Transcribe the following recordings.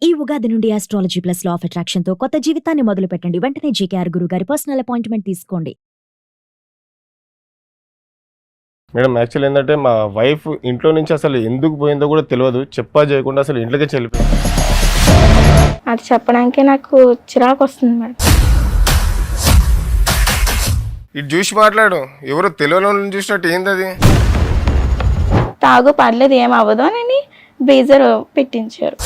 ఈ ఉగాది నుండి astrology plus law of attraction తో కొత్త జీవితాన్ని మొదలు పెట్టండి. వెంటనే జీకేఆర్ గురువు గారి పర్సనల్ అపాయింట్మెంట్ తీసుకోండి. మేడం యాక్చువల్ ఏంటంటే మా వైఫ్ ఇంట్లో నుంచి అసలు ఎందుకు పోయిందో కూడా తెలియదు. చెప్పా చేయకుండా అసలు ఇంట్లోకే వెళ్ళిపోయింది. అది చెప్పడానికి నాకు చిరాకు వస్తుంది మేడం. ఇది చూసి మాట్లాడు, ఎవరో తెలియని చూసినట్టు ఏంది అది? తాగు పర్లేదు ఏం అవ్వదు అని బీజర్ పెట్టించారు.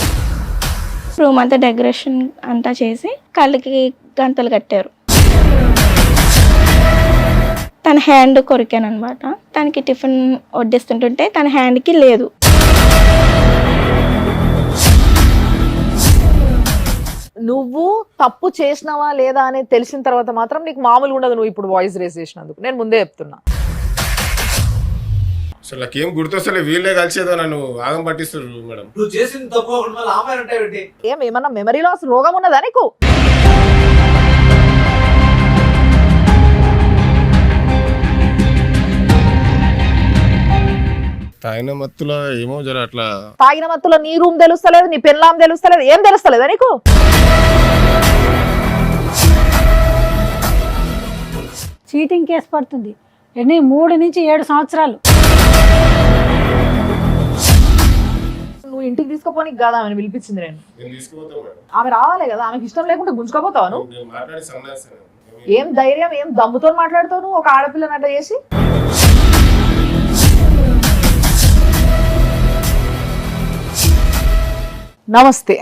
రూమ్ అంతా డెకరేషన్ అంతా చేసి కళ్ళకి గంతలు కట్టారు. తన హ్యాండ్ కొరికాను అనమాట. తనకి టిఫిన్ వడ్డిస్తుంటుంటే తన హ్యాండ్కి లేదు. నువ్వు తప్పు చేసినావా లేదా అనేది తెలిసిన తర్వాత మాత్రం నీకు మామూలుగా ఉండదు. నువ్వు ఇప్పుడు వాయిస్ రేస్ చేసినందుకు నేను ముందే చెప్తున్నా. అసలు నాకేం గుర్తొస్తలే, వీళ్ళే కలిసేదో నన్ను ఆగం పట్టిస్తారు మేడం. నువ్వు చేసింది తప్పు అంటే ఏమన్నా మెమరీ లాస్ రోగం ఉన్నదా నీకు? తాగిన మత్తులో ఏమో జర అట్లా. తాగిన మత్తులో నీ రూమ్ తెలుస్తలేదు, నీ పెళ్ళాం తెలుస్తలేదు, ఏం తెలుస్తలేదా నీకు? చీటింగ్ కేసు పడుతుంది. ఎన్ని 3 నుంచి 7 సంవత్సరాలు. నువ్వు ఇంటికి తీసుకుపోనికి కాదా ఆమెను పిలిపించింది నేను. ఆమె రావాలి కదా, ఆమెకి ఇష్టం లేకుండా గుంజుకోపోతావు నువ్వు. ఏం ధైర్యం, ఏం దమ్ముతో మాట్లాడుతావు నువ్వు ఒక ఆడపిల్లని అట్లా చేసి? నమస్తే.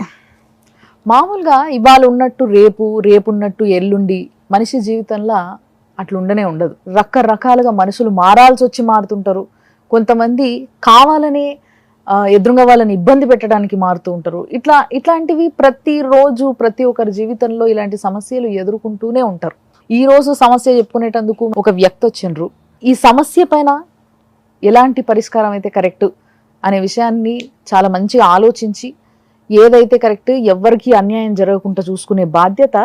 మామూలుగా ఇవాళ ఉన్నట్టు రేపు, రేపు ఉన్నట్టు ఎల్లుండి మనిషి జీవితంలో అట్లా ఉండనే ఉండదు. రకరకాలుగా మనుషులు మారాల్సి వచ్చి మారుతుంటారు. కొంతమంది కావాలని ఎదురుగా వాళ్ళని ఇబ్బంది పెట్టడానికి మారుతూ ఉంటారు. ఇట్లాంటివి ప్రతిరోజు ప్రతి ఒక్కరి జీవితంలో ఇలాంటి సమస్యలు ఎదుర్కొంటూనే ఉంటారు. ఈ రోజు సమస్య చెప్పుకునేటందుకు ఒక వ్యక్తి వచ్చిండ్రు. ఈ సమస్య పైన ఎలాంటి పరిష్కారం అయితే కరెక్ట్ అనే విషయాన్ని చాలా మంచిగా ఆలోచించి ఏదైతే కరెక్ట్, ఎవరికి అన్యాయం జరగకుండా చూసుకునే బాధ్యత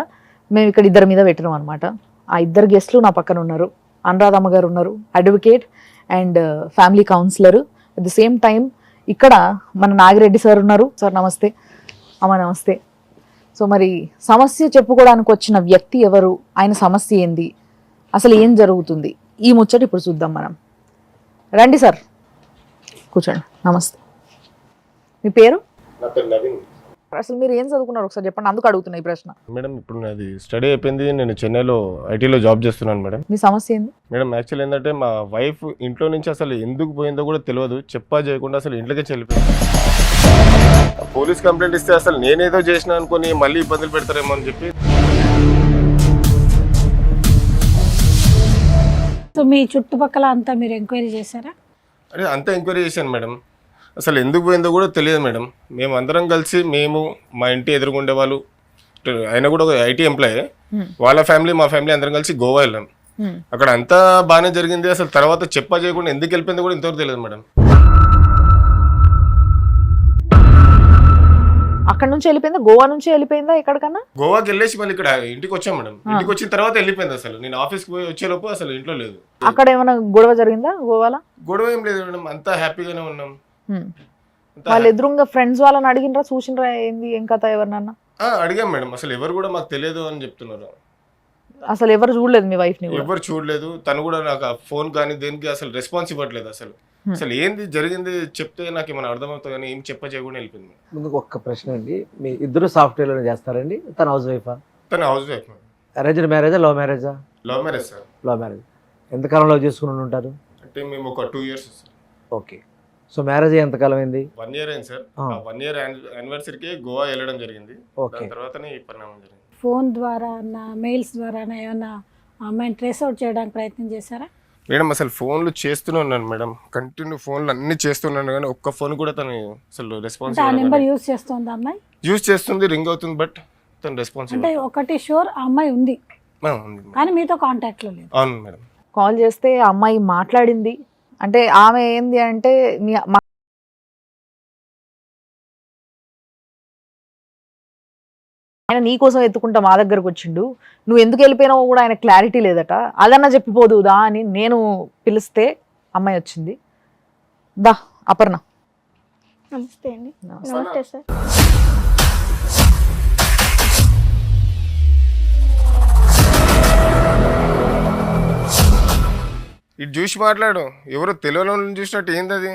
మేము ఇక్కడ ఇద్దరి మీద పెట్టినాం అనమాట. ఆ ఇద్దరు గెస్ట్లు నా పక్కన ఉన్నారు. అనురాధమ్మ గారు ఉన్నారు, advocate and family counsellor. At the same time ఇక్కడ మన నాగిరెడ్డి సార్ ఉన్నారు. సార్ నమస్తే. అమ్మ నమస్తే. సో మరి సమస్య చెప్పుకోవడానికి వచ్చిన వ్యక్తి ఎవరు, ఆయన సమస్య ఏంది, అసలు ఏం జరుగుతుంది, ఈ ముచ్చట ఇప్పుడు చూద్దాం మనం. రండి సార్, కూర్చోండి. నమస్తే. మీ పేరు? అసలు మీరు ఏం చదువుకున్నారు ఒకసారి చెప్పండి, అందుకు అడుగుతున్నా ఈ ప్రశ్న. మేడం ఇప్పుడు నాది స్టడీ అయిపోయింది. నేను చెన్నైలో ఐటీలో జాబ్ చేస్తున్నాను మేడం. మీ సమస్య ఏంది? మేడం యాక్చువల్ ఏంటంటే మా వైఫ్ ఇంట్లో నుంచి అసలు ఎందుకు పోయిందో కూడా తెలియదు. చెప్పా చేయకుండా అసలు ఇంట్లోకే వెళ్ళిపోయింది. పోలీస్ కంప్లైంట్ ఇస్తే అసలు నేనేదో చేసిన అనుకుని మళ్ళీ ఇబ్బందులు పెడతారేమో అని చెప్పి. సో మీ చుట్టుపక్కల అంతా మీరు ఎంక్వైరీ చేశారా? అదే అంతా ఎంక్వైరీ చేశాను మేడం. అసలు ఎందుకు పోయిందో కూడా తెలియదు మేడం. మేము అందరం కలిసి, మేము మా ఇంటి ఎదురుగుండే వాళ్ళు, ఆయన కూడా ఒక ఐటీ ఎంప్లాయీ, వాళ్ళ ఫ్యామిలీ మా ఫ్యామిలీ అందరం కలిసి గోవా వెళ్ళాం. అక్కడ అంతా బాగానే జరిగింది. అసలు తర్వాత చెప్పా చేయకుండా ఎందుకు వెళ్ళిపోయిందో కూడా ఇంతవరకు తెలియదు మేడం. అక్కడ నుంచి వెళ్ళిపోయిందా, గోవా నుంచి వెళ్ళిపోయిందా ఎక్కడికన్నా? గోవాకి వెళ్ళేసి మళ్ళీ ఇక్కడ ఇంటికి వచ్చాం మేడం. ఇంటికి వచ్చిన తర్వాత వెళ్ళిపోయింది. అసలు నేను ఆఫీస్కి పోయి వచ్చేలోపు అసలు ఇంట్లో లేదు. అక్కడ ఏమైనా గొడవ జరిగిందా గోవాలో? గొడవ ఏం లేదు మేడం, అంతా హ్యాపీగానే ఉన్నాం. వాళ్ళు ఎదురుగా ఫ్రెండ్స్ వాళ్ళని అడిగినరా, చూసినరా, ఏంది ఏం కథ ఎవరినన్నా? అడిగాం మేడం. అసలు ఎవరు కూడా మాకు తెలియదు అని చెప్తున్నారు. అసలు ఎవరు చూడలేదు మీ వైఫ్ ని? ఎవరు చూడలేదు. తను కూడా నాకు ఆ ఫోన్ కానీ దేనికి అసలు రెస్పాన్స్ ఇవ్వట్లేదు. అసలు ఏంది జరిగింది చెప్తే నాకు ఏమైనా అర్థమవుతుంది కానీ ఏం చెప్ప చేయకుండా వెళ్ళిపోయింది. ముందుకు ఒక్క ప్రశ్న అండి, మీ ఇద్దరు సాఫ్ట్వేర్లో చేస్తారండి? తన హౌస్ వైఫా? తన హౌస్ వైఫ్. అరేంజ్డ్ మ్యారేజా, లవ్ మ్యారేజా? Love marriage sir. Love marriage. ఎంతకాలం లవ్ చేసుకుని ఉంటారు? అంటే మేము ఒక 2 years sir. Okay. So marriage ఎంతకాలం అయింది? 1 year అయింది సార్. 1 year యానివర్సరీకి గోవా వెళ్ళడం జరిగింది. దాని తర్వాతనే ఈ పరిణామం జరిగింది. ఫోన్ ద్వారా, మెయిల్స్ ద్వారా ఏమన్నా అమ్మాయిని ట్రేస్ అవుట్ చేయడానికి ప్రయత్నం చేశారా? మేడం అసలు ఫోన్లు చేస్తూనే ఉన్నాను మేడం. కంటిన్యూ ఫోన్లు అన్ని చేస్తున్నాను కానీ ఒక్క ఫోన్ కూడా తను అసలు రెస్పాన్స్. ఆ నెంబర్ యూజ్ చేస్తుంది అమ్మాయి? యూజ్ చేస్తుంది, రింగ్ అవుతుంది, బట్ తను రెస్పాన్స్. అంటే ఒకటి షూర్, ఆ అమ్మాయి ఉంది కానీ మీతో కాంటాక్ట్ లో లేదు. అవును మేడం. కాల్ చేస్తే ఆ అమ్మాయి మాట్లాడింది. అంటే ఆమె ఏంది అంటే ఆయన నీ కోసం ఎత్తుకుంటా మా దగ్గరకు వచ్చిండు, నువ్వు ఎందుకు వెళ్ళిపోయినావో కూడా ఆయన క్లారిటీ లేదట, అదన్నా చెప్పిపోదుదా అని నేను పిలిస్తే అమ్మాయి వచ్చింది. దా అపర్ణ. నమస్తే అండి. నమస్తే సార్. ఇటు చూసి మాట్లాడు. ఎవరో తెలియని వాళ్ళని చూసినట్టు ఏంది అది?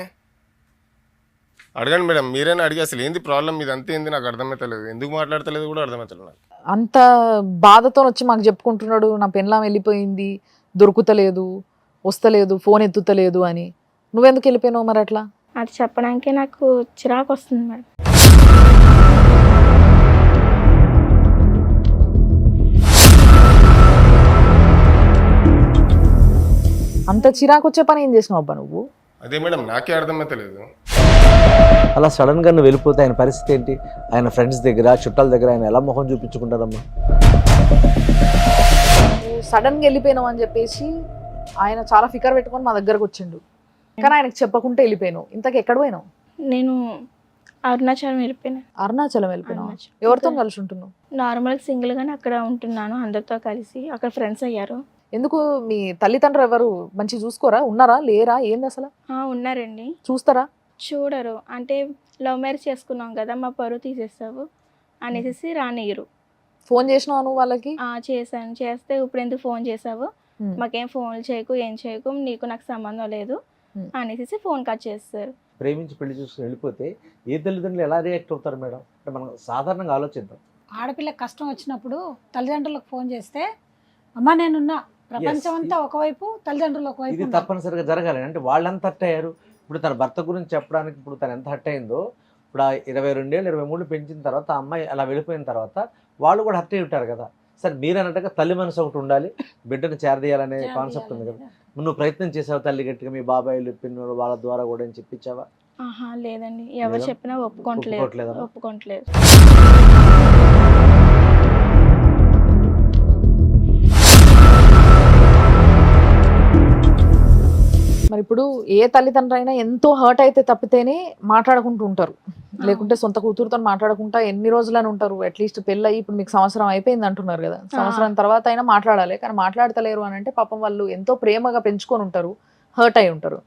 అడగండి మేడం, మీరైనా అడిగి అసలు ఏంది ప్రాబ్లం, ఇది అంతే ఏంది నాకు అర్థమవుతలేదు, ఎందుకు మాట్లాడతలేదు కూడా అర్థమవుతలేదు నాకు. అంత బాధతో వచ్చి మాకు చెప్పుకుంటున్నాడు, నా పెళ్ళాం వెళ్ళిపోయింది, దొరుకుతలేదు, వస్తలేదు, ఫోన్ ఎత్తుతలేదు అని. నువ్వెందుకు వెళ్ళిపోయినావు మరి అట్లా? అది చెప్పడానికే నాకు చిరాకు వస్తుంది మేడం. అంత చిరాకు వచ్చే పని ఏం చేసినావు అబ్బా నువ్వు? అదే మేడం, నాకే అర్థమవుతలేదు. అలా సడన్గా నువ్వు వెళ్ళిపోతే ఆయన పరిస్థితి ఏంటి? ఆయన ఫ్రెండ్స్ దగ్గర, చుట్టాల దగ్గర ఆయన ఎలా మొహం చూపించుకుంటారమ్మా? సడన్గా వెళ్ళిపోయినావు అని చెప్పేసి ఆయన చాలా ఫికర్ పెట్టుకొని మా దగ్గరకు వచ్చిండు, కానీ ఆయనకు చెప్పకుండా వెళ్ళిపోయినావు. ఇంతకు ఎక్కడ పోయినావు? నేను అరుణాచలం వెళ్ళిపోయినా. అరుణాచలం వెళ్ళిపోయినావు? అరుణాచలం. ఎవరితో కలిసి ఉంటున్నావు? నార్మల్గా సింగిల్గానే అక్కడ ఉంటున్నాను, అందరితో కలిసి. అక్కడ ఫ్రెండ్స్ అయ్యారు. ఎందుకు? మీ తల్లిదండ్రులు ఎవరు మంచి చూసుకోరా, ఉన్నారా, లేరా, ఏంది అసలు? ఉన్నారండి. చూస్తారా? చూడరు. అంటే లవ్ మ్యారేజ్ చేసుకున్నాం కదా, మా పరువు తీసేస్తావు అనేసి రానియరు. ఫోన్ చేసినావు నువ్వు వాళ్ళకి? చేశాను. చేస్తే ఇప్పుడు ఎందుకు ఫోన్ చేసావు, మాకేం ఫోన్లు చేయకు, ఏం చేయకు, నీకు నాకు సంబంధం లేదు అనేసి ఫోన్ కట్ చేస్తారు. ప్రేమించి పెళ్లి చూసుకుని వెళ్ళిపోతే ఏ తల్లిదండ్రులు ఎలా రియాక్ట్ అవుతారు మేడం? అంటే మనం సాధారణంగా ఆలోచిద్దాం. ఆడపిల్లకి కష్టం వచ్చినప్పుడు తల్లిదండ్రులకు ఫోన్ చేస్తే అమ్మ నేనున్నా, ప్రపంచం అంతా ఒకవైపు, తల్లిదండ్రులు ఒకవైపు ఇది ఉండాలి. తప్పనిసరిగా జరగాలి. అంటే వాళ్ళంత హర్ట్ అయ్యారు. ఇప్పుడు తన భర్త గురించి చెప్పడానికి ఇప్పుడు తను ఎంత హర్ట్ అయిందో, ఇప్పుడు ఆ 22 ఏళ్ళు 23 పెంచిన తర్వాత ఆ అమ్మాయి అలా వెళ్ళిపోయిన తర్వాత వాళ్ళు కూడా హర్ట్ అయి ఉంటారు కదా. సరే మీరు అన్నట్టుగా తల్లి మనసు ఒకటి ఉండాలి, బిడ్డను చేరదీయాలనే కాన్సెప్ట్ ఉంది కదా. నువ్వు ప్రయత్నం చేసావు తల్లి గట్టిగా, మీ బాబాయిలు పిన్నులు వాళ్ళ ద్వారా కూడా ఏం చెప్పించావా? లేదండి, ఎవరు చెప్పినా ఒప్పుకోవట్లేదు. మరి ఇప్పుడు ఏ తల్లిదండ్రులు అయినా ఎంతో హర్ట్ అయితే తప్పితేనే మాట్లాడుకుంటూ ఉంటారు, లేకుంటే సొంత కూతురుతో మాట్లాడకుండా ఎన్ని రోజులని ఉంటారు? అట్లీస్ట్ పెళ్ళయి ఇప్పుడు మీకు సంవత్సరం అయిపోయింది అంటున్నారు కదా, సంవత్సరం తర్వాత అయినా మాట్లాడాలి, కానీ మాట్లాడతలేరు అని అంటే పాపం వాళ్ళు ఎంతో ప్రేమగా పెంచుకొని ఉంటారు, హర్ట్ అయి ఉంటారు.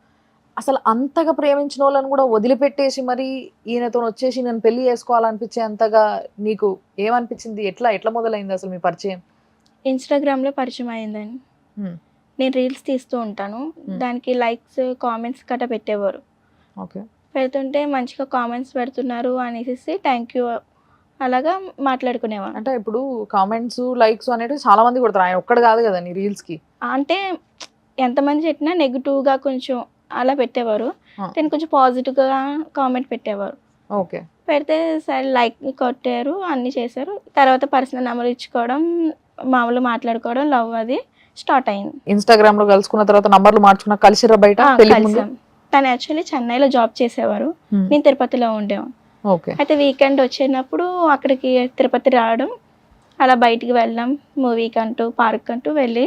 అసలు అంతగా ప్రేమించిన వాళ్ళని కూడా వదిలిపెట్టేసి మరి ఈయనతో వచ్చేసి నేను పెళ్లి చేసుకోవాలనిపించే అంతగా నీకు ఏమనిపించింది? ఎట్లా మొదలైంది అసలు మీ పరిచయం? ఇన్స్టాగ్రామ్లో పరిచయం అయిందండి. నేను రీల్స్ తీస్తూ ఉంటాను, దానికి లైక్స్, కామెంట్స్ గట్రా పెట్టేవారు. ఓకే. పెడుతుంటే మంచిగా కామెంట్స్ పెడుతున్నారు అనేసి థ్యాంక్ యూ అలాగా మాట్లాడుకునేవారు. అంటే ఇప్పుడు కామెంట్స్, లైక్స్ అనేవి చాలా మంది కొడతారు, ఆయన ఒక్కడు కాదు కదా నీ రీల్స్ కి. అంటే ఎంతమంది చెప్పినా నెగిటివ్గా కొంచెం అలా పెట్టేవారు, నేను కొంచెం పాజిటివ్గా కామెంట్ పెట్టేవారు. ఓకే. పెడితే సరే లైక్ కొట్టారు, అన్నీ చేశారు. తర్వాత పర్సనల్ నెంబర్ ఇచ్చుకోవడం, మామూలు మాట్లాడుకోవడం, లవ్ అది స్టార్ట్ అయింది. ఇన్స్టాగ్రామ్ లో కలుసుకున్న తర్వాత నంబర్లు మార్చుకున్నా, కలిసిరా బయట? కలిసాం. తను యాక్చువల్లీ చెన్నైలో జాబ్ చేసేవారు, నేను తిరుపతిలో ఉండేవాను. ఓకే. అయితే వీకెండ్ వచ్చినప్పుడు అక్కడికి తిరుపతి రావడం, అలా బయటికి వెళ్ళడం, మూవీకి అంటూ పార్క్ అంటూ వెళ్ళి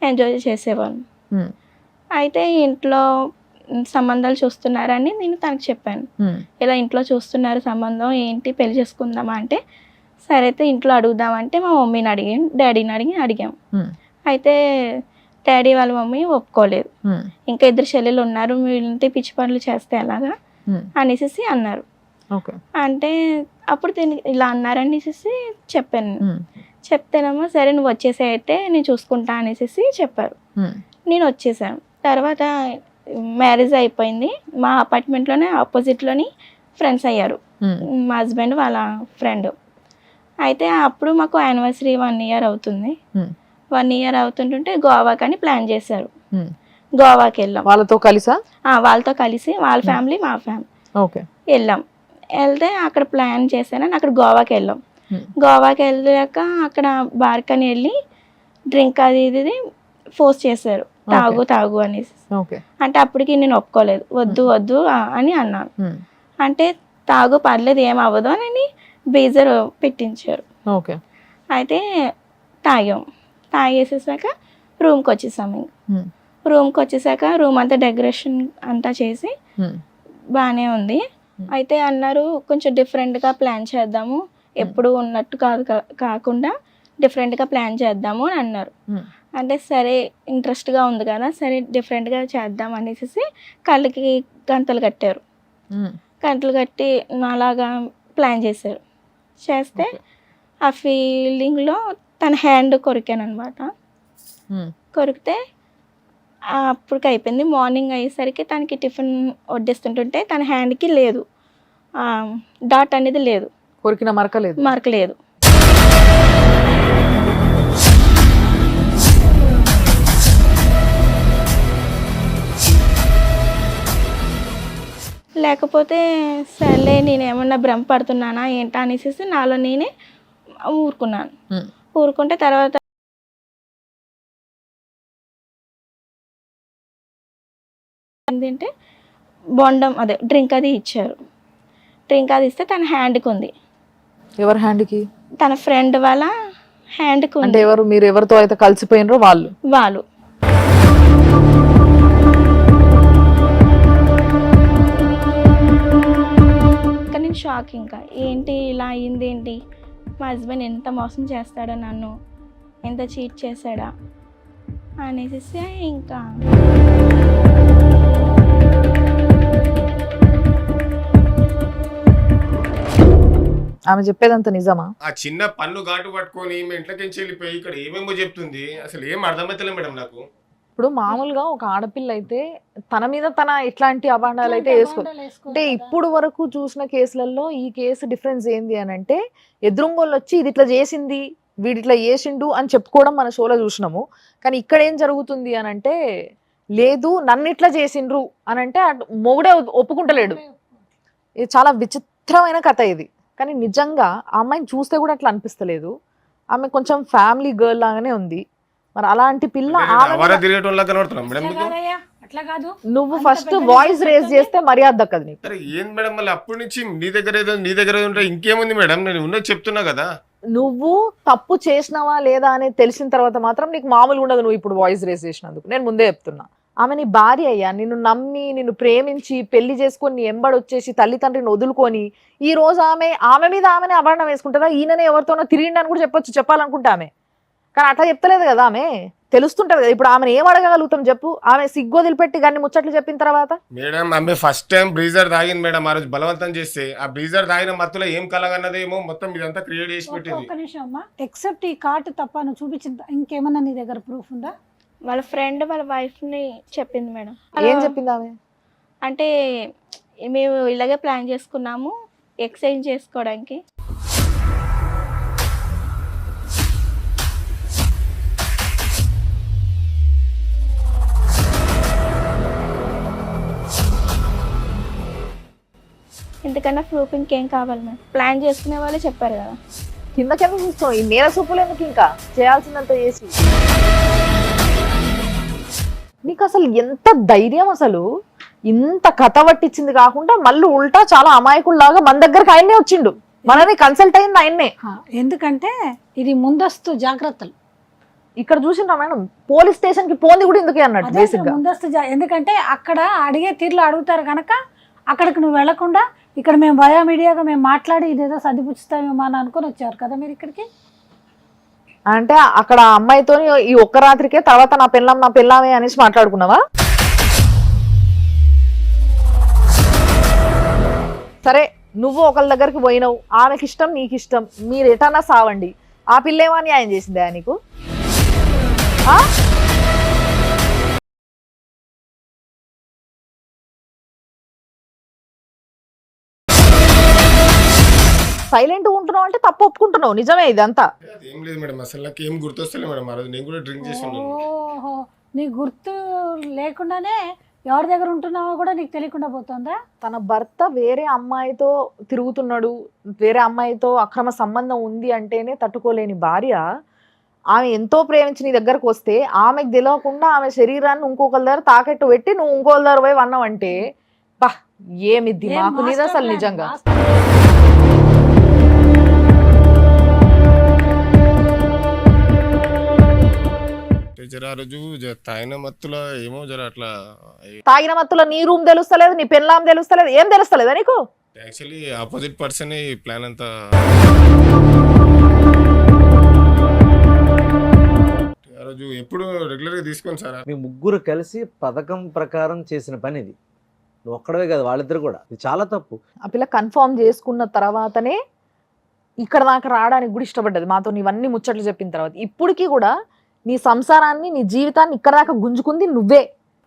ఎంజాయ్ చేసేవాళ్ళం. అయితే ఇంట్లో సంబంధాలు చూస్తున్నారని నేను తనకు చెప్పాను, ఇలా ఇంట్లో చూస్తున్నారు సంబంధం, ఏంటి పెళ్లి చేసుకుందామా అంటే, సరే అయితే ఇంట్లో అడుగుదామంటే మా మమ్మీని అడిగాను, డాడీని అడిగాం. అయితే డాడీ వాళ్ళ మమ్మీ ఒప్పుకోలేదు. ఇంకా 2 చెల్లెలు ఉన్నారు, వీళ్ళంటే పిచ్చి పనులు చేస్తే ఎలాగా అనేసి అన్నారు. అంటే అప్పుడు ఇలా అన్నారనేసి చెప్పాను. చెప్తేనేమో సరే నువ్వు వచ్చేసే అయితే నేను చూసుకుంటా అనేసి చెప్పారు. నేను వచ్చేసాను. తర్వాత మ్యారేజ్ అయిపోయింది. మా అపార్ట్మెంట్లోనే ఆపోజిట్లోని ఫ్రెండ్స్ అయ్యారు, మా హస్బెండ్ వాళ్ళ ఫ్రెండ్. అయితే అప్పుడు మాకు యానివర్సరీ 1 ఇయర్ అవుతుంది. 1 ఇయర్ అవుతుంటుంటే గోవాకని ప్లాన్ చేశారు. గోవాకి వెళ్ళాం. వాళ్ళతో కలిసా? వాళ్ళతో కలిసి, వాళ్ళ ఫ్యామిలీ మా ఫ్యామిలీ వెళ్ళాం. వెళ్తే అక్కడ ప్లాన్ చేశానని అక్కడ గోవాకి వెళ్ళాం. గోవాకి వెళ్ళాక అక్కడ బార్కని వెళ్ళి డ్రింక్ అది ఇది ఫోర్స్ చేశారు, తాగు అనేసి. అంటే అప్పటికి నేను ఒప్పుకోలేదు, వద్దు అని అన్నాను. అంటే తాగు పర్లేదు ఏం అవ్వదు అని బీజర్ పెట్టించారు. అయితే తాగేసేసాక రూమ్కి వచ్చేసాము. రూమ్కి వచ్చేసాక రూమ్ అంతా డెకరేషన్ అంతా చేసి బాగానే ఉంది. అయితే అన్నారు కొంచెం డిఫరెంట్గా ప్లాన్ చేద్దాము, ఎప్పుడు ఉన్నట్టు కాకుండా డిఫరెంట్గా ప్లాన్ చేద్దాము అని అన్నారు. అంటే సరే ఇంట్రెస్ట్గా ఉంది కదా, సరే డిఫరెంట్గా చేద్దాం అనేసి కళ్ళకి గంతలు కట్టారు. గంటలు కట్టి అలాగా ప్లాన్ చేశారు. చేస్తే ఆ ఫీలింగ్లో తన హ్యాండ్ కొరికాను అనమాట. కొరికితే అప్పటికి అయిపోయింది. మార్నింగ్ అయ్యేసరికి తనకి టిఫిన్ వడ్డిస్తుంటుంటే తన హ్యాండ్కి లేదు, డాట్ అనేది లేదు, కొరికిన మరక లేదు. మార్క్ లేదు. లేకపోతే సర్లే నేనేమన్నా భ్రమ పడుతున్నానా ఏంటా అనేసి నాలో నేనే ఊరుకున్నాను. ఊరుకుంటే తర్వాత ఏంటంటే బొండం అదే డ్రింక్ అది ఇచ్చారు. డ్రింక్ అది ఇస్తే తన హ్యాండ్కి ఉంది. ఎవరి హ్యాండ్కి? తన ఫ్రెండ్ వాళ్ళ హ్యాండ్కి అంటే ఉంది. ఎవరు? మీరు ఎవరితో అయితే కలిసిపోయినరో వాళ్ళు? వాళ్ళు ఇంకా నేను షాక్. ఇంకా ఏంటి ఇలా అయ్యింది, ఏంటి మా హస్బెండ్ ఎంత మోసం చేస్తాడా, నన్ను ఎంత చీట్ చేశాడా అనేసి ఇంకా ఆమె చెప్పేదంత నిజమా? ఆ చిన్న పన్ను ఘాటు పట్టుకొని ఈమె ఇంట్లోకించి వెళ్ళిపోయి ఇక్కడ ఏమేమో చెప్తుంది, అసలు ఏం అర్థమైతలేదు మేడం నాకు. ఇప్పుడు మామూలుగా ఒక ఆడపిల్ల అయితే తన మీద తన ఇట్లాంటి అభాండాలు అయితే వేసుకో. అంటే ఇప్పుడు వరకు చూసిన కేసులలో ఈ కేసు డిఫరెన్స్ ఏంది అని అంటే, ఎదురుంగోళ్ళు వచ్చి ఇది ఇట్లా చేసింది, వీడి ఇట్లా చేసిండు అని చెప్పుకోవడం మన షోలో చూసినాము. కానీ ఇక్కడ ఏం జరుగుతుంది అని అంటే, లేదు నన్ను ఇట్లా చేసిండ్రు అని అంటే మొగుడే ఒప్పుకుంటలేడు. ఇది చాలా విచిత్రమైన కథ ఇది. కానీ నిజంగా ఆ అమ్మాయిని చూస్తే కూడా అట్లా అనిపిస్తలేదు. ఆమె కొంచెం ఫ్యామిలీ గర్ల్ లాగానే ఉంది. మరి అలాంటి పిల్ల అవరా తిరిగేటోళ్ళ కనబడుతున్నాం మేడం మీకు. అట్లా కాదు, నువ్వు ఫస్ట్ వాయిస్ రేజ్ చేస్తే మర్యాద దక్కదు నీకు. అరే ఏం మేడం మళ్ళీ అప్పటి నుంచి నీ దగ్గర ఏదో ఉంటే ఇంకేముంది మేడం, నేను ఉన్నది చెప్తున్నా కదా. నువ్వు తప్పు చేసినావా లేదా అనేది తెలిసిన తర్వాత మాత్రం నీకు మామూలుగా ఉండదు. నువ్వు ఇప్పుడు వాయిస్ రేజ్ చేసినందుకు నేను ముందే చెప్తున్నా. ఆమె నీ భార్య అయ్యా, నిన్ను నమ్మి నిన్ను ప్రేమించి పెళ్లి చేసుకొని నీ ఎంబడి వచ్చేసి తల్లిదండ్రిని వదులుకొని ఈ రోజు ఆమె మీద ఆమెనే అభాండం వేసుకుంటుందా? ఈయననే ఎవరితోనో తిరిగిండని కూడా చెప్పాలనుకుంటా ఆమె. కానీ అట్లా చెప్తలేదు కదా. ఆమె తెలుస్తుంటది కదా. ఇప్పుడు ఆమెను ఏం అడగగలుగుతాం చెప్పు? ఆమె సిగ్గు వదిలిపెట్టి గాన్ని ముచ్చట్లు చెప్పిన తర్వాత. మేడం ఆమె ఫస్ట్ టైం బ్రీజర్ తాగింది మేడం. ఆ రోజు బలవంతం చేస్తే ఆ బ్రీజర్ తాగిన మత్తులో ఏం కలగన్నదేమో మొత్తం ఇదంతా క్రియేట్ చేసి పెట్టింది. ఒక్క నిమిషం అమ్మా, ఎక్సెప్ట్ ఈ కార్డు తప్ప నువ్వు చూపించిన ఇంకేమన్నా నీ దగ్గర ప్రూఫ్ ఉందా? వాళ్ళ ఫ్రెండ్ వాళ్ళ వైఫ్ని చెప్పింది మేడం. ఏం చెప్పింది ఆమె? అంటే మేము ఇలాగే ప్లాన్ చేసుకున్నాము ఎక్స్చేంజ్ చేసుకోవడానికి. ఎందుకన్నా ప్రూఫ్ ఇంకేం కావాలి మేము? ప్లాన్ చేసుకునే వాళ్ళే చెప్పారు కదా. కిందకెందుకు చూస్తాం? ఈ నేల సూపులు ఎందుకు? ఇంకా చేయాల్సిందంత చేసి నీకు అసలు ఎంత ధైర్యం? అసలు ఇంత కథ పట్టించింది కాకుండా మళ్ళీ ఉల్టా చాలా అమాయకుల్లాగా మన దగ్గరకు ఆయన్నే వచ్చిండు. మనని కన్సల్ట్ అయింది ఆయన్నే. ఎందుకంటే ఇది ముందస్తు జాగ్రత్తలు. ఇక్కడ చూసిండ్రా మేడం, పోలీస్ స్టేషన్ కి పోంది కూడా ఎందుకే అన్నట్టు బేసిక్ గా. ముందస్తు ఎందుకంటే అక్కడ అడిగే తీరులో అడుగుతారు కనుక అక్కడికి నువ్వు వెళ్లకుండా ఇక్కడ మేము బయో మీడియాగా మేము మాట్లాడి ఇదేదో సర్దిపుచ్చుతామేమో అని అనుకుని వచ్చారు కదా మీరు ఇక్కడికి. అంటే అక్కడ అమ్మాయితో ఈ ఒక్క రాత్రికే తర్వాత నా పెళ్ళామే అనేసి మాట్లాడుకున్నావా? సరే నువ్వు ఒకళ్ళ దగ్గరికి పోయినావు, ఆమెకి ఇష్టం నీకు ఇష్టం, మీరు ఎటన్నా సావండి. ఆ పిల్లేమో న్యాయం చేసిందా నీకు? సైలెంట్ ఉంటున్నావు అంటే తప్పు ఒప్పుకుంటున్నావు. నిజమే ఇదంతా? ఏం లేదు మేడం, అసలు నాకు ఏం గుర్తొస్తలే మేడం. ఆ రోజు నేను కూడా డ్రింక్ చేసి ఉన్నాను. ఓహో, నీ గుర్తు లేకుండానే ఎవరి దగ్గర ఉంటున్నావో కూడా నీకు తెలియకుండా పోతుందా? తన భర్త వేరే అమ్మాయితో తిరుగుతున్నాడు, వేరే అమ్మాయితో అక్రమ సంబంధం ఉంది అంటేనే తట్టుకోలేని భార్య ఆమె ఎంతో ప్రేమించి నీ దగ్గరకు వస్తే ఆమెకు తెలియకుండా ఆమె శరీరాన్ని ఇంకొకరి దగ్గర తాకెట్టు పెట్టి నువ్వు ఇంకొకరి దగ్గర పోయి అన్నావంటే బా ఏమి దిమాకు నీది అసలు నిజంగా. జర ఆ రోజు తాగిన మత్తులో ఏమో జర అట్లా తాగిన మత్తులో నీ రూమ్ తెలుస్తలేదు, నీ పెళ్ళాం తెలుస్తలేదు, ఏం తెలుస్తలేదా నీకు? యాక్చువల్లీ ఆపోజిట్ పర్సన్ ఈ ప్లాన్ అంతా. ఆ రోజు ఎప్పుడు రెగ్యులర్ గా తీసుకోండి సార్. మీ ముగ్గురు కలిసి పథకం ప్రకారం చేసిన పని ఇది. నువ్వు ఒక్కడవే కదా, వాళ్ళిద్దరు కూడా. ఇది చాలా తప్పు. ఆ పిల్ల కన్ఫర్మ్ చేసుకున్న తర్వాతనే ఇక్కడ దాకా రావడానికి కూడా ఇష్టపడ్డది మాతో ఇవన్నీ ముచ్చట్లు చెప్పిన తర్వాత. ఇప్పటికీ కూడా నీ సంసారాన్ని నీ జీవితాన్ని ఇక్కడ దాకా గుంజుకుంది నువ్వే,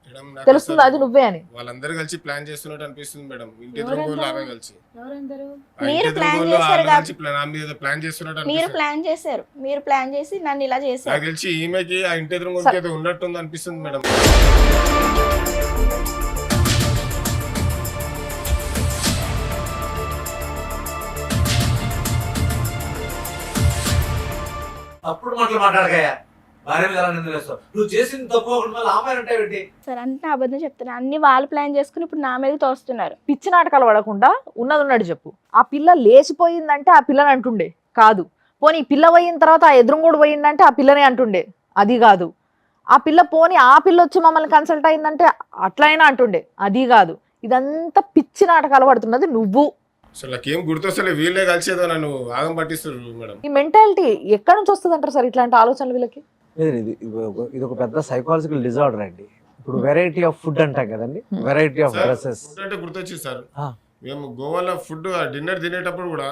మేడం నాకు తెలుస్తుంది అసలు అది నువ్వే అని. వాళ్ళందరూ కలిసి ప్లాన్ చేస్తున్నట్టు అనిపిస్తుంది మేడం. ఇంటి ఎదురుగోళ్ళు ఆమె కలిసి ఎవరందరూ? ఆ మీరు ఇంటి plan ఎదురుగోళ్ళు చేశారు ఆమె కలిసి నా మీద ప్లాన్ చేస్తున్నట్టు మీరు అనిపిస్తుంది. ప్లాన్ చేశారు, మీరు ప్లాన్ చేసి నన్ను ఇలా చేశారు. నాకు తెలిసి ఈమెకి ఆ ఇంటి ఎదురుగోళ్ళకి ఏదో ఉన్నట్టుంది అనిపిస్తుంది మేడం. అప్పుడు మాటలు మాట్లాడకయ్యా, భార్య మీద ఎలా నిందలేస్తావు? నువ్వు చేసింది తప్పు ఒకటి మళ్ళీ అమ్మాయి అంటే ఏంటి? సార్ అంతా అబద్ధం చెప్తున్నారు, అన్ని వాళ్ళు ప్లాన్ చేసుకుని ఇప్పుడు నా మీద తోస్తున్నారు. పిచ్చి నాటకాలు పడకుండా ఉన్నది ఉన్నట్టు చెప్పు. ఆ పిల్ల లేచిపోయిందంటే ఆ పిల్లని అంటుండే కాదు. పోనీ ఈ పిల్ల పోయిన తర్వాత ఆ ఎదురుగోడు పోయిందంటే ఆ పిల్లనే అంటుండే, అది కాదు. ఆ పిల్ల పోనీ ఆ పిల్ల వచ్చి మమ్మల్ని కన్సల్ట్ అయిందంటే అట్లయినా అంటుండే, అది కాదు. ఇదంతా పిచ్చి నాటకాలు పడుతున్నది నువ్వు. అసలు నాకేం గుర్తొస్తలే, వీళ్ళే కలిసి ఏదో నన్ను ఆగం పట్టిస్తారు మేడం. ఈ మెంటాలిటీ ఎక్కడి నుంచి వస్తుంది అంటారు సార్ ఇట్లాంటి ఆలోచనలు వీళ్ళకి? ఇది ఒక పెద్ద సైకాలజికల్ డిజార్డర్ అండి. ఇప్పుడు వెరైటీ ఆఫ్ ఫుడ్ అంటాం కదండి, వెరైటీ ఆఫ్ డ్రెస్సెస్. ఫుడ్ అంటే గుర్తొచ్చింది సార్, ఆ. మేము గోవాలో ఫుడ్ డిన్నర్ తినేటప్పుడు కూడా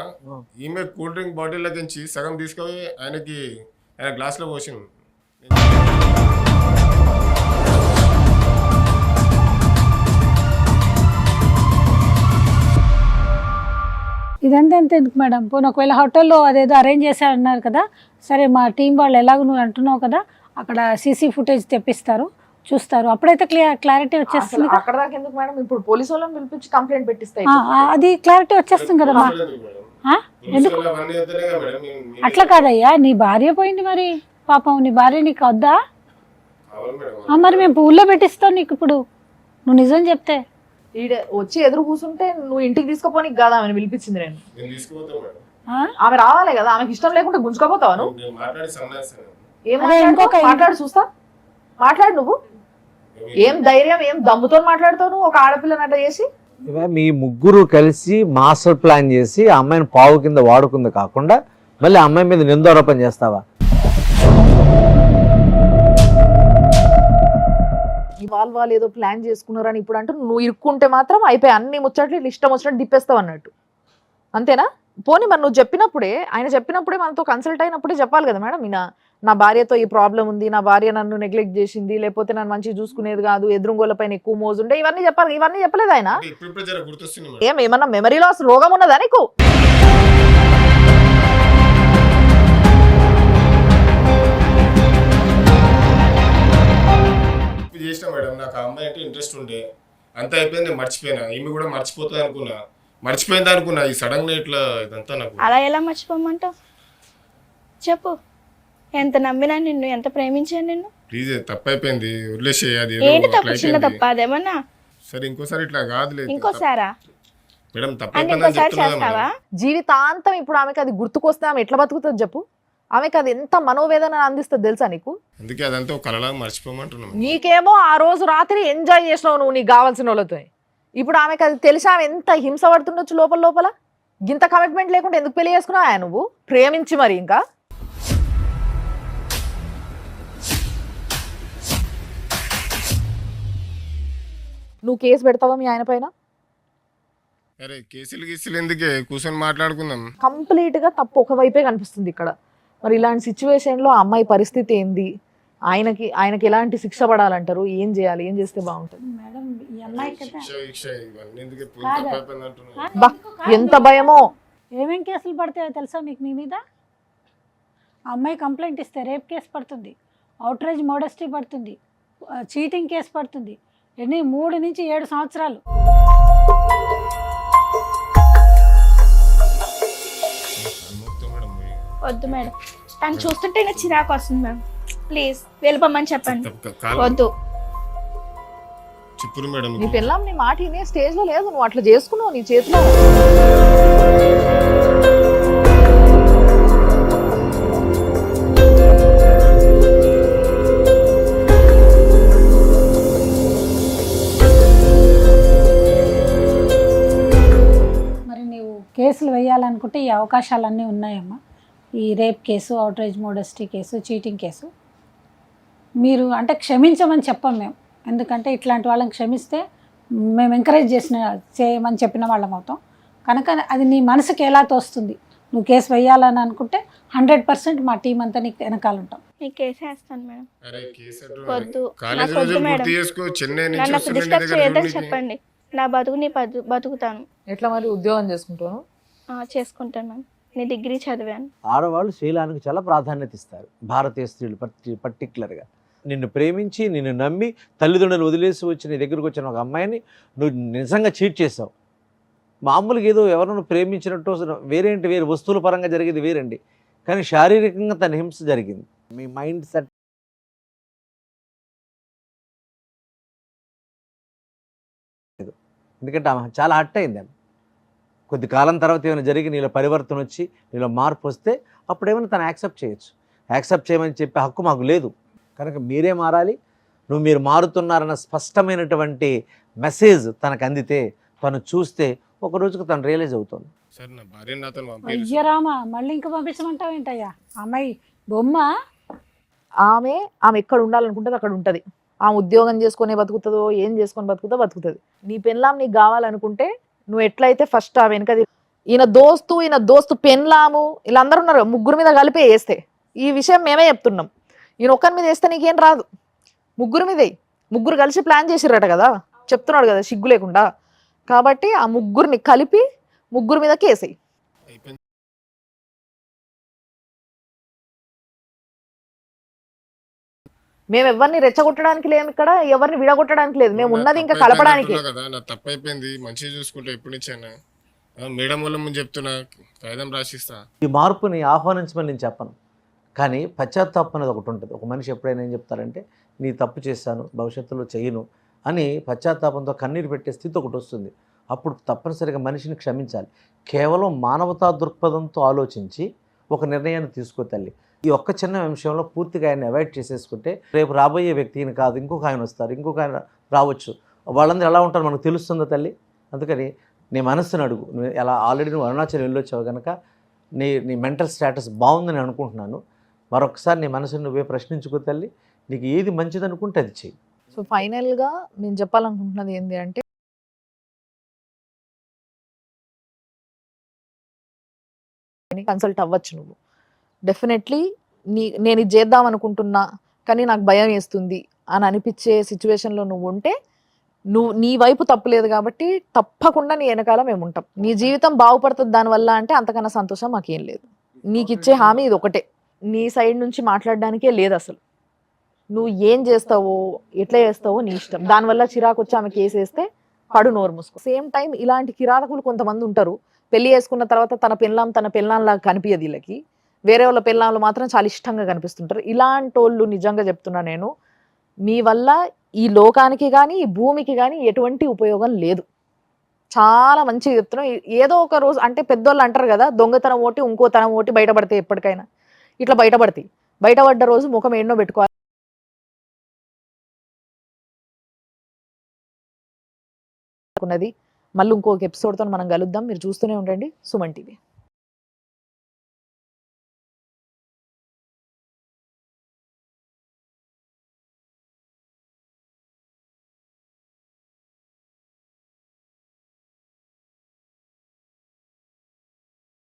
ఈమె కూల్ డ్రింక్ బాటిల్ నుంచి సగం తీసుకొని ఆయన గ్లాస్ లో పోసింది. ఇదంతా ఎంత ఎందుకు మేడం? పోనీ ఒకవేళ హోటల్లో అదేదో అరేంజ్ చేశారన్నారు కదా, సరే మా టీం వాళ్ళు ఎలాగో నువ్వు అంటున్నావు కదా, అక్కడ సీసీ ఫుటేజ్ తెప్పిస్తారు, చూస్తారు, అప్పుడైతే క్లారిటీ వచ్చేస్తుంది కదా. అక్కడ దాకా ఎందుకు మేడం? ఇప్పుడు పోలీసు వాళ్ళని పిలిపించి కంప్లైంట్ పెట్టిస్తాయి. అది క్లారిటీ వచ్చేస్తుంది కదా. ఎందుకు అట్లా కాదయ్యా, నీ భార్య పోయింది మరి, పాపం నీ భార్య నీకు వద్దా? మరి మేము ఊళ్ళో పెట్టిస్తాం నీకు. ఇప్పుడు నువ్వు నిజం చెప్తే ఈడ వచ్చి ఎదురు కూర్చుంటే నువ్వు ఇంటికి తీసుకుపోనికి కాదా ఆమెను పిలిపించింది నేను. ఆమె రావాలి కదా, ఆమెకి ఇష్టం లేకుంటే గుంజుకోపోతావా నువ్వు? ఏం మాట్లాడు చూస్తా, మాట్లాడు నువ్వు. ఏం ధైర్యం, ఏం దమ్ముతో మాట్లాడుతావు నువ్వు ఒక ఆడపిల్లని అట్లా చేసి? మీ ముగ్గురు కలిసి మాస్టర్ ప్లాన్ చేసి ఆ అమ్మాయిని పావు కింద వాడుకుంది కాకుండా మళ్ళీ ఆ అమ్మాయి మీద నిందారోపణ చేస్తావా? వాళ్ళు ఏదో ప్లాన్ చేసుకున్నారని ఇప్పుడు అంటూ నువ్వు ఇరుక్కుంటే మాత్రం అయిపోయి అన్ని ముచ్చట్లు ఇష్టం వచ్చినట్టు దిప్పేస్తావు అన్నట్టు, అంతేనా? పోనీ మరి నువ్వు చెప్పినప్పుడే, ఆయన చెప్పినప్పుడే మనతో కన్సల్ట్ అయినప్పుడే చెప్పాలి కదా మేడం, నా భార్యతో ఈ ప్రాబ్లం ఉంది, నా భార్య నన్ను నెగ్లెక్ట్ చేసింది, లేకపోతే నన్ను మంచిగా చూసుకునేది కాదు, ఎదురుగోళ్ళ పైన ఎక్కువ మోజుండే, ఇవన్నీ చెప్పాలి. ఇవన్నీ చెప్పలేదు ఆయన. ఏమన్నా మెమరీ లాస్ రోగం ఉన్నదా నీకు? చేసిన మేడం, నాకు ఆ అమ్మాయి అంటే ఇంట్రెస్ట్ ఉండే, అంత అయిపోయింది, నేను మర్చిపోయినా. ఈమె కూడా మర్చిపోతుంది అనుకున్నా, మర్చిపోయింది అనుకున్నా. ఈ సడన్ గా ఇట్లా ఇదంతా నాకు. అలా ఎలా మర్చిపోమంటావు చెప్పు? ఎంత నమ్మినా నిన్ను, ఎంత ప్రేమించాను నిన్ను. ప్లీజ్ తప్పైపోయింది, వదిలేసేయి. అది ఏంటి తప్పు? చిన్న తప్ప అదేమన్నా? సరే ఇంకోసారి ఇట్లా కాదులేదు. ఇంకోసారా మేడం అంటే తప్పైపోయిందని ఇంకోసారి చెప్తున్నా చేస్తావా? జీవితాంతం ఇప్పుడు ఆమెకి అది గుర్తుకొస్తే ఆమె ఎట్లా బతుకుతుంది చెప్పు? ఆమెకి అది ఎంత మనోవేదన అందిస్తుంది తెలుసా నీకు? అందుకే అదంతా ఒక కలలాగా మర్చిపోమంటున్నాను. నీకేమో ఆ రోజు రాత్రి ఎంజాయ్ చేసినావు నువ్వు నీకు కావాల్సిన వాళ్ళతో. ఇప్పుడు ఆమెకి అది తెలిసి ఆమె ఎంత హింస పడుతుండొచ్చు లోపల లోపల. ఇంత కమిట్మెంట్ లేకుండా ఎందుకు పెళ్లి చేసుకున్నావా నువ్వు ప్రేమించి? మరి ఇంకా నువ్వు కేసు పెడతావా మీ ఆయన పైన? అరే కేసులు గీసులు ఎందుకే, కూర్చొని మాట్లాడుకుందాం. కంప్లీట్ గా తప్పు ఒకవైపే కనిపిస్తుంది ఇక్కడ. మరి ఇలాంటి సిచ్యువేషన్ లో అమ్మాయి పరిస్థితి ఏంది? ఆయనకి ఎలాంటి శిక్ష పడాలంటారు? ఏం చేయాలి? ఏం చేస్తే బాగుంటుంది? మేడం ఈ అమ్మాయి కదా, బా ఎంత భయమో. ఏమేం కేసులు పడతాయో తెలుసా మీకు మీ మీద? ఆ అమ్మాయి కంప్లైంట్ ఇస్తే రేప్ కేసు పడుతుంది, అవుట్రేజ్ మోడెస్టీ పడుతుంది, చీటింగ్ కేసు పడుతుంది. ఎన్ని 3 నుంచి 7 సంవత్సరాలు. వద్దు మేడం, తను చూస్తుంటే నాకు చిరాకు వస్తుంది మేడం. ప్లీజ్ వెళ్ళిపోమని చెప్పండి. వద్దు. చెప్పురు మేడం. నీ పిల్లం నీ మాట వినే స్టేజ్ లో లేదు, నువ్వు అట్లా చేసుకున్నావు నీ చేతిలో. మరి నీవు కేసులు వేయాలనుకుంటే ఈ అవకాశాలన్నీ ఉన్నాయమ్మా. ఈ rape case, outrage modesty case, cheating case. మీరు అంటే క్షమించమని చెప్పం మేము, ఎందుకంటే ఇట్లాంటి వాళ్ళని క్షమిస్తే మేము ఎంకరేజ్ చేయమని చెప్పిన వాళ్ళం అవుతాం కనుక అది నీ మనసుకి ఎలా తోస్తుంది నువ్వు కేసు వేయాలని అనుకుంటే 100% మా టీం అంతా నీకు వెనకాల ఉంటాం. మీకు కేసు వేస్తాను మేడం. అరే కేసు వద్దు, కాలేజ్ నాకు వద్దు రోజులు మేడం. గుర్తు చేసుకో, చెన్నై నుంచి నన్ను వస్తున్నా నీ డిస్టర్బ్ దగ్గర చేయొద్దని చూడనీకి. చెప్పండి. నా బతుకు నీ బతుకుతాను. ఎట్లా మరి ఉద్యోగం చేసుకుంటాను? చేసుకుంటాను మ్యామ్. నీ డిగ్రీ చదివాను. ఆడవాళ్ళు శీలానికి చాలా ప్రాధాన్యత ఇస్తారు, భారతీయ స్త్రీలు పర్టికులర్గా. నిన్ను ప్రేమించి నిన్ను నమ్మి తల్లిదండ్రులు వదిలేసి వచ్చి నీ దగ్గరకు వచ్చిన ఒక అమ్మాయిని నువ్వు నిజంగా చీట్ చేసావు. మామూలుగా ఏదో ఎవరినో ప్రేమించినట్టు వేరేంటి, వేరే వస్తువుల పరంగా జరిగేది వేరండి, కానీ శారీరకంగా తన హింస జరిగింది. మీ మైండ్ సెట్ ఎందుకంటే ఆమె చాలా హర్ట్ అయింది. ఆమె కొద్ది కాలం తర్వాత ఏమైనా జరిగి నీలో పరివర్తన వచ్చి నీలో మార్పు వస్తే అప్పుడేమైనా తను యాక్సెప్ట్ చేయొచ్చు. యాక్సెప్ట్ చేయమని చెప్పే హక్కు మాకు లేదు. కనుక మీరే మారాలి. మీరు మారుతున్నారన్న స్పష్టమైనటువంటి మెసేజ్ తనకు అందితే, తను చూస్తే ఒక రోజుకు తను రియలైజ్ అవుతుంది. సార్ నా భార్య నాతో అయ్య రామా, మళ్ళీ ఇంకా పంపించమంటావు ఏంటయ్యా? అమ్మాయి బొమ్మ. ఆమె ఎక్కడ ఉండాలనుకుంటుంది అక్కడ ఉంటుంది. ఆమె ఉద్యోగం చేసుకునే బతుకుతుందో ఏం చేసుకొని బతుకుతుంది. నీ పెన్లాం నీకు కావాలనుకుంటే నువ్వు ఎట్లయితే ఫస్ట్ ఆ వెనకది ఈయన దోస్తు పెన్లాము వీళ్ళందరూ ఉన్నారు, ముగ్గురు మీద కలిపే వేస్తే. ఈ విషయం మేమే చెప్తున్నాం. ఈయన ఒక్కరి మీద వేస్తే నీకేం రాదు, ముగ్గురు మీదే. ముగ్గురు కలిసి ప్లాన్ చేసిర్రట కదా, చెప్తున్నాడు కదా సిగ్గు లేకుండా. కాబట్టి ఆ ముగ్గురిని కలిపి ముగ్గురు మీద కేసేయి. అయిపోయింది. మేము ఎవరిని రెచ్చగొట్టడానికి లేము ఇక్కడ, ఎవరిని విడగొట్టడానికి లేదు. మేము ఉన్నది ఇంకా కలపడానికి. కదా నా తప్పు అయిపోయింది, మంచిగా చూసుకుంటే ఎప్పుడు నుంచైనా మేడం వల్ల ముందు చెప్తున్నా, కాగితం రాసిస్తా. ఈ మార్పుని ఆహ్వానించమని నేను చెప్పను, కానీ పశ్చాత్తాపం అనేది ఒకటి ఉంటుంది. ఒక మనిషి ఎప్పుడైనా ఏం చెప్తారంటే, నీ తప్పు చేశాను భవిష్యత్తులో చేయను అని పశ్చాత్తాపంతో కన్నీరు పెట్టే స్థితి ఒకటి వస్తుంది. అప్పుడు తప్పనిసరిగా మనిషిని క్షమించాలి. కేవలం మానవతా దృక్పథంతో ఆలోచించి ఒక నిర్ణయాన్ని తీసుకో తల్లి. ఈ ఒక్క చిన్న విషయంలో పూర్తిగా ఆయన అవాయిడ్ చేసేసుకుంటే రేపు రాబోయే వ్యక్తిని కాదు, ఇంకొక ఆయన వస్తారు, ఇంకొక ఆయన రావచ్చు, వాళ్ళందరూ ఎలా ఉంటారో మనకు తెలుస్తుందా తల్లి? అందుకని నీ మనస్సును అడుగు. నువ్వు ఎలా ఆల్రెడీ నువ్వు అరుణాచలం వెళ్ళొచ్చావు కనుక నీ మెంటల్ స్టేటస్ బాగుందని అనుకుంటున్నాను. మరొకసారి నీ మనసుని నువ్వే ప్రశ్నించుకో తల్లి. నీకు ఏది మంచిది అనుకుంటే అది చెయ్యి. సో ఫైనల్గా నేను చెప్పాలనుకుంటున్నది ఏంటి అంటే, కన్సల్ట్ అవ్వచ్చు నువ్వు. డెఫినెట్లీ నేను ఇది చేద్దాం అనుకుంటున్నా కానీ నాకు భయం వేస్తుంది అని అనిపించే సిచ్యువేషన్లో నువ్వు ఉంటే, నీ వైపు తప్పు లేదు కాబట్టి తప్పకుండా నీ వెనకాల మేము ఉంటాం. నీ జీవితం బాగుపడుతుంది దానివల్ల అంటే అంతకన్నా సంతోషం మాకేం లేదు. నీకు ఇచ్చే హామీ ఇది ఒకటే, నీ సైడ్ నుంచి మాట్లాడడానికే లేదు అసలు. నువ్వు ఏం చేస్తావో ఎట్లా చేస్తావో నీ ఇష్టం. దానివల్ల చిరాకు వచ్చి ఆమె కేసు వేస్తే పడు నోరు మూసుకో. సేమ్ టైం ఇలాంటి కిరాతకులు కొంతమంది ఉంటారు, పెళ్లి చేసుకున్న తర్వాత తన పెళ్ళాంలాగా కనిపించదు వీళ్ళకి, వేరే వాళ్ళ పెళ్ళాంలు మాత్రం చాలా ఇష్టంగా కనిపిస్తుంటారు. ఇలాంటి వాళ్ళు నిజంగా చెప్తున్నా నేను, మీ వల్ల ఈ లోకానికి కానీ ఈ భూమికి కానీ ఎటువంటి ఉపయోగం లేదు. చాలా మంచిగా చెప్తున్నాం. ఏదో ఒక రోజు అంటే పెద్దోళ్ళు అంటారు కదా, దొంగతనం ఒకటి ఇంకో తనం ఒకటి బయటపడతాయి, ఎప్పటికైనా ఇట్లా బయటపడతాయి. బయటపడ్డ రోజు ముఖం ఎన్నో పెట్టుకోవాలి. మళ్ళీ ఇంకొక ఎపిసోడ్తో మనం కలుద్దాం. మీరు చూస్తూనే ఉండండి సుమన్ టీవీ.